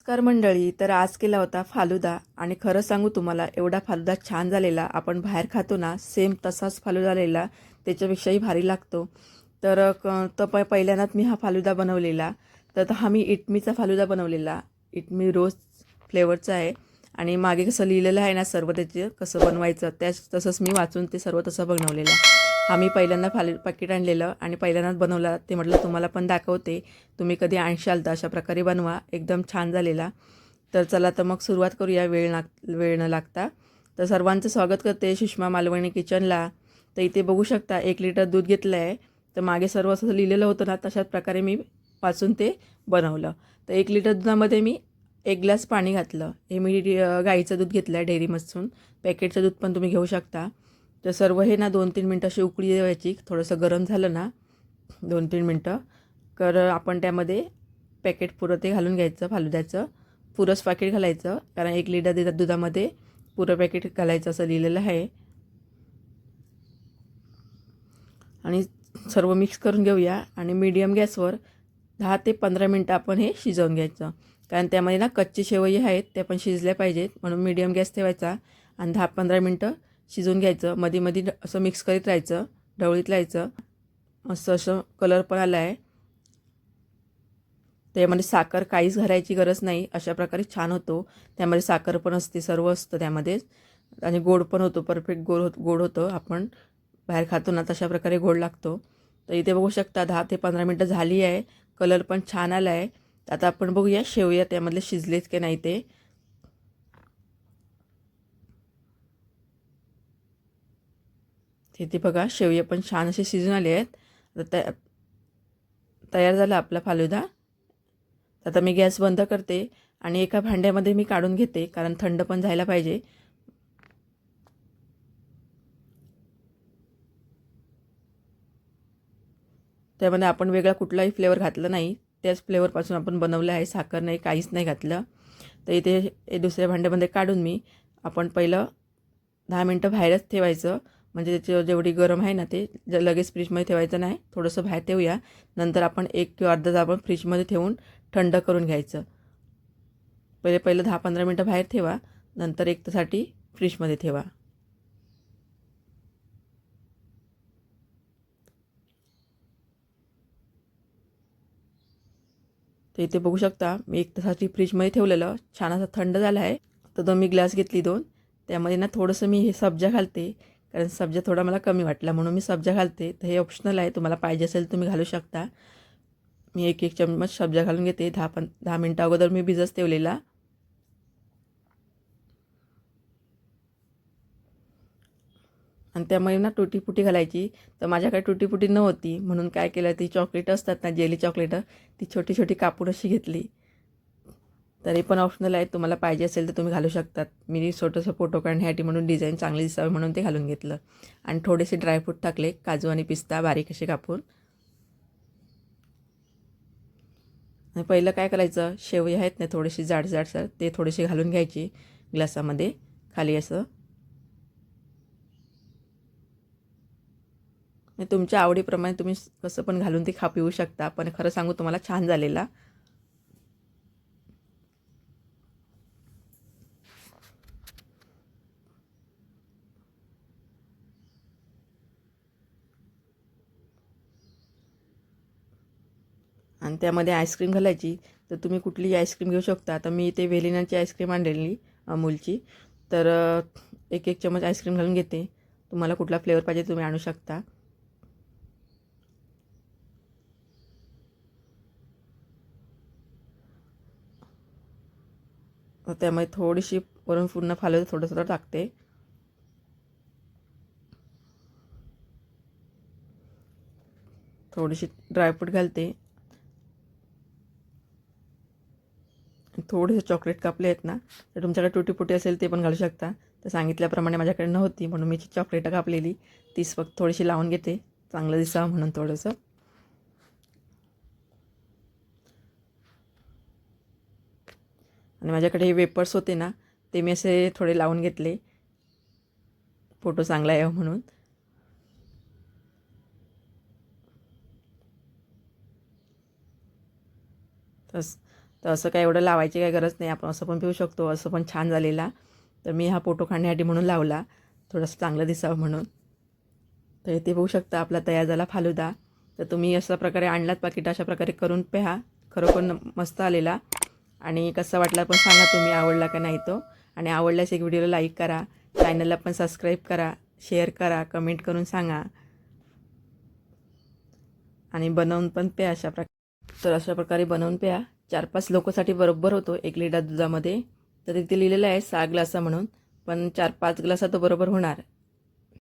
नमस्कार मंडळी. तर आज केला होता फालुदा आणि खरं सांगू तुम्हाला एवढा फालुदा छान झालेला. आपण बाहेर खातो ना सेम तसाच फालुदा झालेला, त्याच्यापेक्षाही भारी लागतो. तर पहिल्यांदाच मी हा फालुदा बनवलेला. तर हा मी इटमीचा फालुदा बनवलेला. इटमी रोज फ्लेवरचा आहे आणि मागे कसं लिहिलेलं आहे ना सर्व त्याचे कसं बनवायचं तसंच मी वाचून ते सर्व तसं बनवलेलं. हा मी पहिल्यांदा पाकीट आणलेलं आणि पहिल्यांदाच बनवला. ते म्हटलं तुम्हाला पण दाखवते, तुम्ही कधी आणशाल तर अशा प्रकारे बनवा. एकदम छान झालेला. तर चला तर मग सुरुवात करूया वेळ न लागता. तर सर्वांचं स्वागत करते सुषमा मालवणी किचनला. तर इथे बघू शकता 1 लिटर दूध घेतलं आहे. तर मागे सर्व असं लिहिलेलं होतं ना तशाच प्रकारे मी वाचून ते बनवलं. तर 1 लिटर दुधामध्ये मी 1 ग्लास पाणी घातलं. हे मी गाईचं दूध घेतलं आहे डेअरीमधून. पॅकेटचं दूध पण तुम्ही घेऊ शकता. तर सर्व हे ना 2-3 मिनटं अशी उकळी द्यायची. थोडंसं गरम झालं ना 2-3 मिनटं तर आपण त्यामध्ये पॅकेट पुरं ते घालून घ्यायचं फालुद्याचं. पुरंच पॅकेट घालायचं, कारण 1 लिटर दुधामध्ये पुरं पॅकेट घालायचं असं लिहिलेलं आहे. आणि सर्व मिक्स करून घेऊया आणि मीडियम गॅसवर 10 ते 15 मिनटं आपण हे शिजवून घ्यायचं. कारण त्यामध्ये ना कच्ची शेवई आहेत त्या पण शिजल्या पाहिजेत, म्हणून मीडियम गॅस ठेवायचा आणि 10-15 मिनटं शिजवून घ्यायचं. मध्ये मध्ये असं मिक्स करीत राहायचं, ढवळीत राहायचं. मस्त असं कलर पण आला आहे. त्यामध्ये साखर काहीच घालायची गरज नाही, अशा प्रकारे छान होतो. त्यामध्ये साखर पण असते, सर्व असतं त्यामध्ये आणि गोड पण होतो. परफेक्ट गोड होतं. आपण बाहेर खातो ना तशा प्रकारे गोड लागतो. तर इथे बघू शकता 10 ते 15 मिनटं झाली आहे. कलर पण छान आला आहे. आता आपण बघूया शेवया त्यामधले शिजलेत की नाही ते. तिथे बघा शेवया पण छान असे शिजून आले आहेत. आता तयार झाला आपला फालुदा. आता मी गॅस बंद करते आणि एका भांड्यामध्ये मी काढून घेते, कारण थंड पण झाला पाहिजे. त्यामध्ये आपण वेगळा कुठलाही फ्लेवर घातला नाही, त्याच फ्लेवरपासून आपण बनवलं आहे. साखर नाही, काहीच नाही घातलं. तर इथे दुसऱ्या भांड्यामध्ये काढून आपण पहिलं 10 मिनटं बाहेरच ठेवायचं. म्हणजे त्याची जेवढी गरम आहे ना ते लगेच फ्रीजमध्ये ठेवायचं नाही, थोडंसं बाहेर ठेवूया. नंतर आपण 1 किंवा अर्धा तास आपण फ्रीजमध्ये ठेवून थंड करून घ्यायचं. पहिलं 10-15 मिनटं बाहेर ठेवा, नंतर 1 तासासाठी फ्रीजमध्ये ठेवा. तर इथे बघू शकता मी 1 तासासाठी फ्रीजमध्ये ठेवलेलं छान असा थंड झाला आहे. तर मी ग्लास घेतली 2. त्यामध्ये ना थोडंसं मी हे सब्जा घालते, कारण सब्जा थोडा मला कमी वाटला म्हणून मी सब्जा घालते. तर हे ऑप्शनल आहे, तुम्हाला पाहिजे असेल तुम्ही घालू शकता. मी 1 चम्मच सब्जा घालून घेते. 10 मिनटं अगोदर मी भिजत ठेवलेला. आणि त्यामध्ये ना टुटी फुटी घालायची. तर माझ्याकडे टुटी फुटी नव्हती, म्हणून काय केलं, ती चॉकलेट असतात ना जेली चॉकलेटं, ती छोटी छोटी कापून अशी घेतली. तरी पण ऑप्शनल आहे, तुम्हाला पाहिजे असेल तर तुम्ही घालू शकतात. मी छोटंसं फोटो काढण्यासाठी म्हणून डिझाईन चांगली दिसावी म्हणून ते घालून घेतलं. आणि थोडेसे ड्रायफ्रूट टाकले, काजू आणि पिस्ता बारीक असे कापून. आणि पहिलं काय करायचं, शेवई आहेत ना थोडीशी जाडसर ते थोडेसे घालून घ्यायची ग्लासामध्ये खाली असं. तुमच्या आवडीप्रमाणे तुम्ही कसं पण घालून ते पिऊ शकता. पण खरं सांगू तुम्हाला छान झालेला. आणि त्यामध्ये आईस्क्रीम घालायची. तर तुम्ही कुठलीही आईस्क्रीम घेऊ शकता. तर मी इथे व्हेनिलाची आईस्क्रीम आणलेली अमूलची. तर 1 चम्मच आईस्क्रीम घालून घेते. तुम्हाला कुठला फ्लेवर पाहिजे तुम्ही आणू शकता. त्यामध्ये थोडीशी वरून पूर्ण फालुदा थोडं टाकते. थोडीशी ड्रायफ्रूट घालते. थोडेसे चॉकलेट कापले आहेत ना, तर तुमच्याकडे टुटी फुटी असेल ते पण घालू शकता. तर सांगितल्याप्रमाणे माझ्याकडे नव्हती म्हणून मी चॉकलेट कापलेली तीच फक्त थोडीशी लावून घेते, चांगलं दिसावं म्हणून थोडंसं. आणि माझ्याकडे हे वेपर्स होते ना, ते मी असे थोडे लावून घेतले, फोटो चांगला यावं म्हणून. तर असं काय एवढं लावायची काही गरज नाही, आपण असं पण पिऊ शकतो, असं पण छान झालेला. तर मी हा फोटो काढण्यासाठी म्हणून लावला, थोडंसं चांगलं दिसावं म्हणून. तर इथे बघू शकता आपला तयार झाला फालुदा. तर तुम्ही अशा प्रकारे आणलात पाकिट, अशा प्रकारे करून पहा, खरोखर मस्त आलेला. आणि कसा वाटला पण सांगा तुम्ही, आवडला का नाही तो. आणि आवडल्यास एक व्हिडिओला लाईक करा, चॅनलला पण सबस्क्राईब करा, शेअर करा, कमेंट करून सांगा आणि बनवून पण प्या अशा प्रकारे. तर अशा प्रकारे बनवून प्या, 4-5 लोकांसाठी बरोबर होतो 1 लिटर दुधामध्ये. तर इथे लिहिलेलं आहे 6 ग्लास म्हणून, पण 4-5 ग्लास तो बरोबर होणार.